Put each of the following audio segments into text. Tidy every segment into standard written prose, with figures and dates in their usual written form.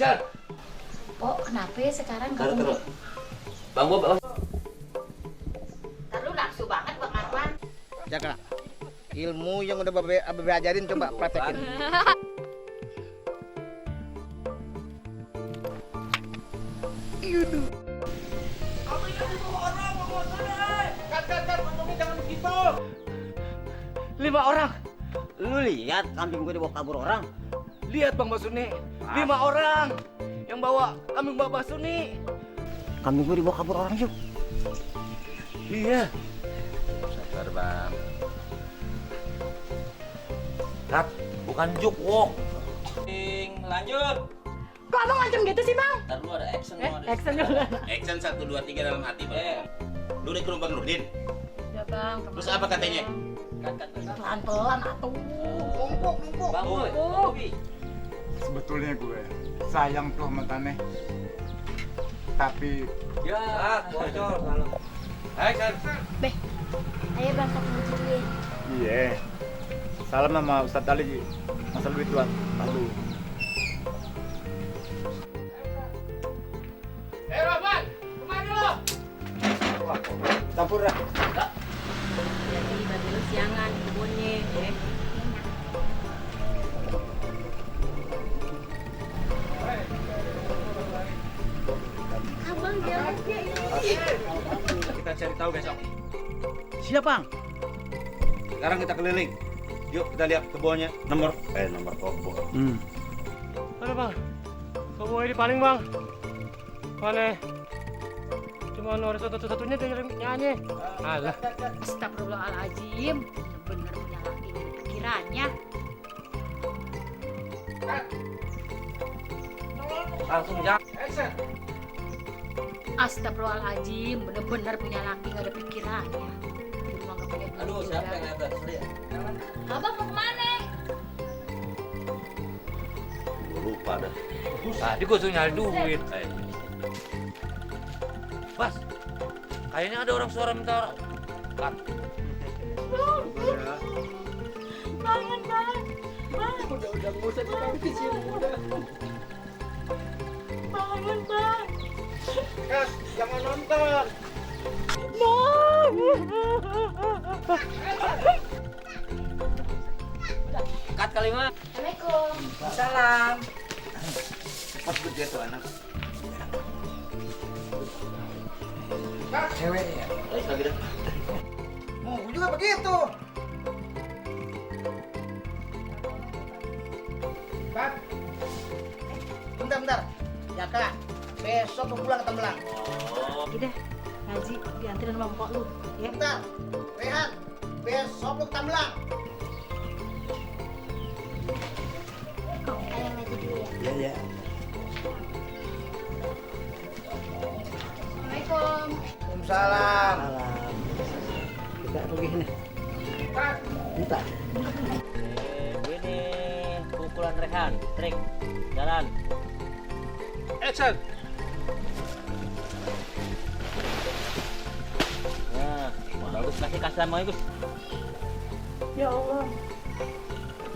Action. Oh, kenapa ya sekarang Taruh, kamu? taruh. Bang Bob, Taruh nafsu banget Bang Arwan. Jaga. Ilmu yang udah Babe ajarin coba praktekin. Lima orang. Lu lihat kambing gue dibawa kabur orang? Lihat Bang Basuni. 5 orang yang bawa kambing Mbak Basuni. Kambing gue dibawa kabur orang yuk. Iya. Sabar bang. Rat, bukan juk walk. Lanjut. Kok abang ngancam gitu sih Bang? Ntar lu ada action Action dulu. Action 1, 2, 3 dalam hati bang. Lu udah ke rumah Bang Nurdin. Ya Bang. Terus apa katanya? Pelan-pelan atuh. Numpuk. Bang Bobi. Sebetulnya gue sayang tuh sama Taneh. Tapi Ya, bocor. Action. Ayo Bang, kita menuju dulu ya. iya. Salam sama Ustadz Ali masalah duit tuan. Lalu Roman, kemana lo? campur dah. Jadi bagi lu siangan kebunnya ya. Abang jawab ya ini. Kita cari tahu besok. Siap bang. Sekarang kita keliling. Yuk kita lihat kebunnya. Nomor kobon. Mana Bang? Kamu ini paling Bang. Mana? Cuma nomor satu-satunya dia nyanyi. Alah. Astagfirullahaladzim. Bener punya laki dari pikirannya. Langsung jalan. Action. Astagfirullahaladzim. Bener-bener punya laki gak ada pikirannya. Cuma gak punya duit Aduh, juga. siapa yang nabrak? Saya. Abang mau kemana? Lupa dah. Tadi gue suruh nyari duit. Bas, kayaknya ada orang suara minta kat. Bangun bang. Bang. Udah nggak usah ditaruh di sini udah. Bangun bang. Kas, jangan nonton. Bang. Kat kalimat. Assalamualaikum. Salam. Pas gede tuh anak. Cewek ya. Ayo lagi dah. Mau juga begitu. Pak, Bentar. Jaka. Besok mau pulang ke Tembelang. Udah, Haji dianterin sama mpok lu. Ya. Bentar. Rehan. Besok mau ke Tembelang. Ayam aja dulu ya. Iya ya. Assalamualaikum. Salam. Kita begini. Bentar. Ini pukulan Rehan, trik, jalan. Action. Nah, bagus kasih sama Gus. Ya Allah.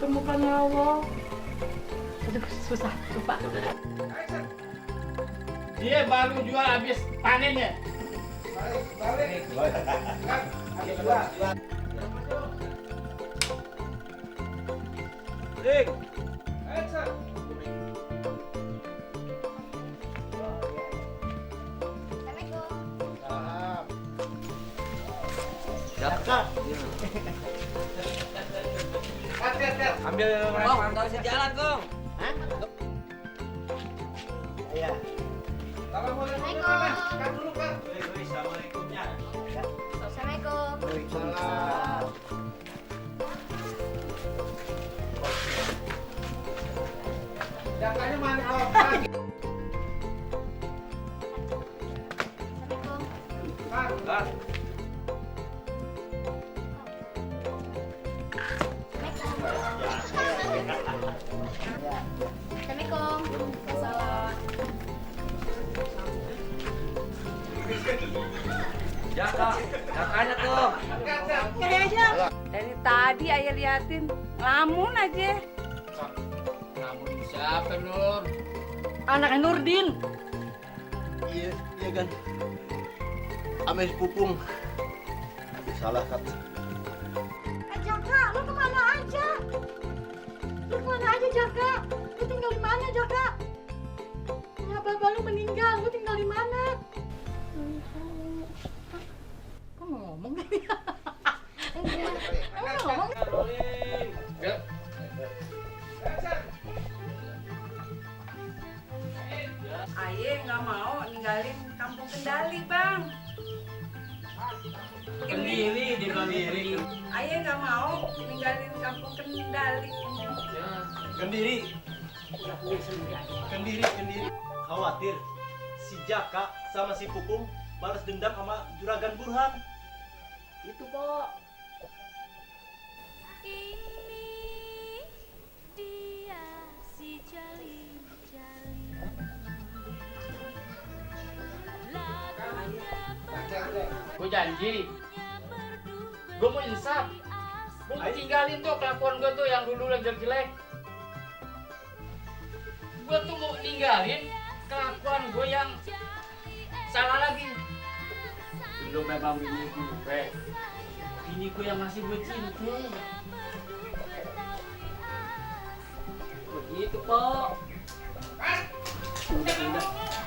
Temukan ya Allah. Aduh, susah, lupa. Dia baru jual habis panennya. Trik. Jaka. Ambil Kong, tahu sejalan, Kong. Iya. Assalamualaikumnya. Assalamualaikum. Waalaikumsalam. Jakanya mana kok? Assalamualaikum. Assalamualaikum. Salam. Jakanya tuh. Kayaknya dari tadi ayah liatin ngelamun aja. Namun siapa Nur? Anaknya Nurdin. Iya kan. Ame pupung. Salah kan. Jaka, lu kemana aja? Lu kemana aja, Jaka? Lu tinggal di mana, Jaka? Ya, bapak lu meninggal, lu tinggal di mana? Kok mau ngomong tadi? Emang ngomong? Aye nggak mau ninggalin kampung Kendali, Bang. Kendiri di Kendiri. Aye nggak mau ninggalin kampung Kendali. Kendiri. Kendiri. Khawatir si Jaka sama si Pupung balas dendam sama Juragan Burhan. Itu, Pak. Ini dia si Jali-Jali. Gue janji, gue mau insaf. Gue mau tinggalin tuh kelakuan gue tuh yang dulu yang jelek-jelek. Gue tuh mau ninggalin kelakuan gue yang salah lagi. Lu memang bini gue. Bini gue yang masih gue cinta. Begitu kok.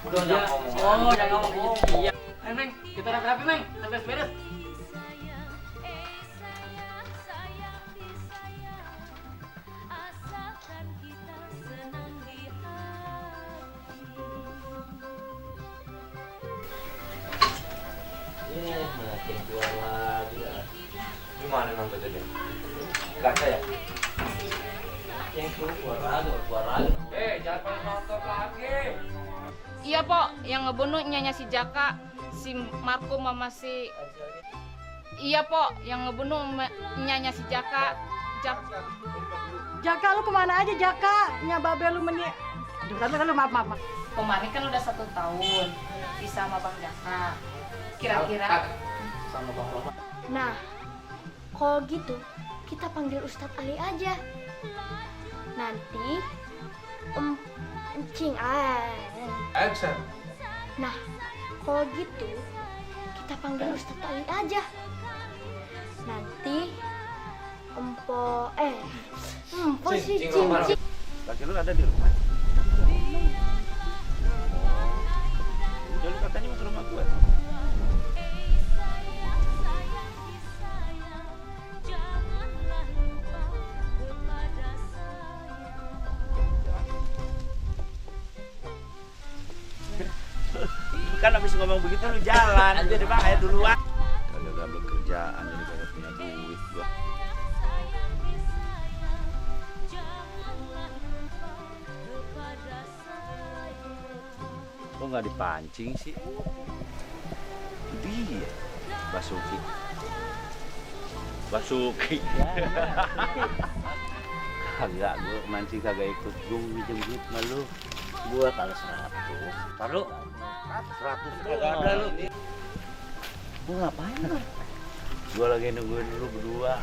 Udah jangan ngomong. Oh, jangan ngomong gitu. Iya. Neng, kita rapi-rapi, Neng. Sampai beres. Makin keluar lagi lah. Gimana nonton jadi? Kaca ya? Yang keluar lagi. Jangan pada nonton lagi. Iya, Pok, yang ngebunuh nyanya si Jaka, si Marco mama si. Iya, Pok, yang ngebunuh nyanya si Jaka. Jaka, lu kemana aja, Jaka? Nya babe lu meni. Aduh, maaf. Kemarin kan udah 1 tahun pisah sama Bang Jaka. Kira-kira Sama Bang Roma. Nah, kalau gitu kita panggil Ustadz Ali aja. Nanti Encing Action. Nah, kalau gitu kita panggil Ustadz Ali aja. Nanti Empo si Cing. Laki lu ada di rumah. Jadi katanya mau ke rumah gue. Kan habis ngomong begitu lu jalan. Jadi Bang, ayo duluan. Kagak bekerjaan jadi kagak punya duit gua. Kok nggak dipancing sih? Dia Basuki. Kagak, gua mancing kagak ikut. Gua minjem duit sama lu. Gua kalau 100. Taruh 100 kagak ada lu. Gua ngapain lu? Gua lagi nungguin lu berdua.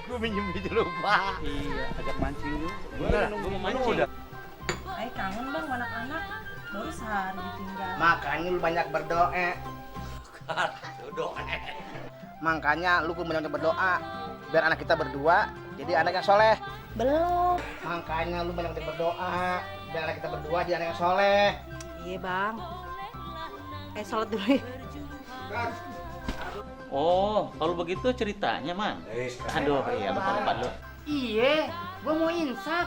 Gua minjem duit lu, Pak. Iya, ajak mancing lu. Gua mau mancing. Ay, kangen Bang anak-anak. Baru sehari ditinggal. Makanya lu banyak berdoa. Makanya lu banyak berdoa biar anak kita berdua jadi anak yang soleh. Belum. Makanya lu banyak berdoa biar anak kita berdua jadi anak yang soleh. Iya, Bang. Sholat dulu ya. Oh, kalau begitu ceritanya, Man. Aduh, iya lupa lu. Iya, gua mau insaf.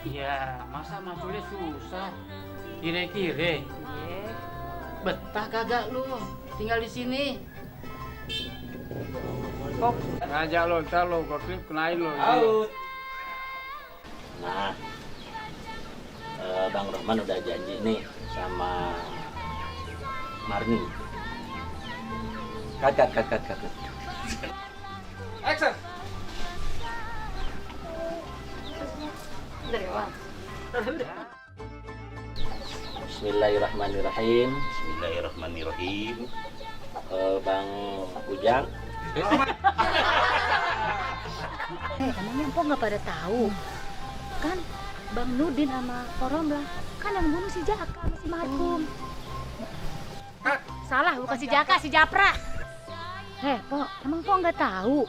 Iya, masa maculnya susah. Kire-kire. Iya. Betah kagak lu tinggal di sini? Kok ngajak lo, ntar lo, gue klip kenain lo. Nah, Bang Rohman udah janji nih sama Marni. Kagak. Action. Dari Bang. Bismillahirrahmanirrahim. Bismillahirrahmanirrahim. Bang Ujang. Emangnya empok nggak pada tahu? Kan Bang Nudin sama Koromlah kan yang bunuh si Jaka sama si Markum. Salah, bukan si Jaka, si Japra. Pok, emang Pok nggak tahu?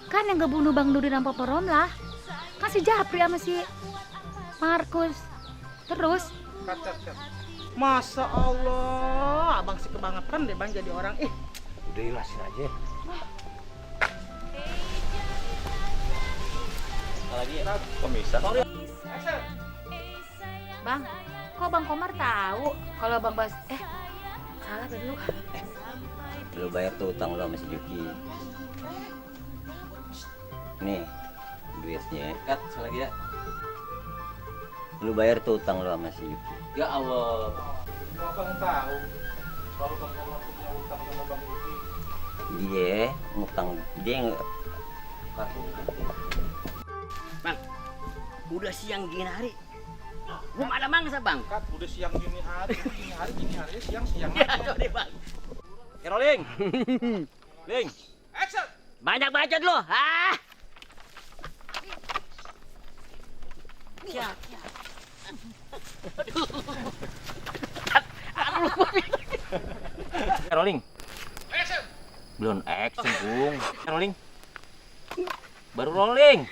Kan yang ngebunuh Bang Nudin sama Koromlah kan si Japri sama si Markus. Terus Masa Allah, abang sih kebangetan deh bang jadi orang. Udah jelasin aja. Lagi pemisah. Bang, kok Bang Komar tahu kalau Bang Bas salah dulu. Lu bayar tuh utang lu sama si Juki. Nih, duitnya. Kat, selagi ya. Lu bayar tuh utang lu sama si Juki. Ya Allah. Abang tahu kalau Bang Komar punya utang sama Bang Yuki. Iya, utang dia nggak. Bang, udah siang gini hari. Belum ada mangsa, Bang. Kat, udah siang gini hari siang. Ya, sorry, Bang. Rolling. Ling. Action. Banyak bacot lo. Ah. Ya. Rolling. Action. Belum action, Bung. Rolling. Baru rolling.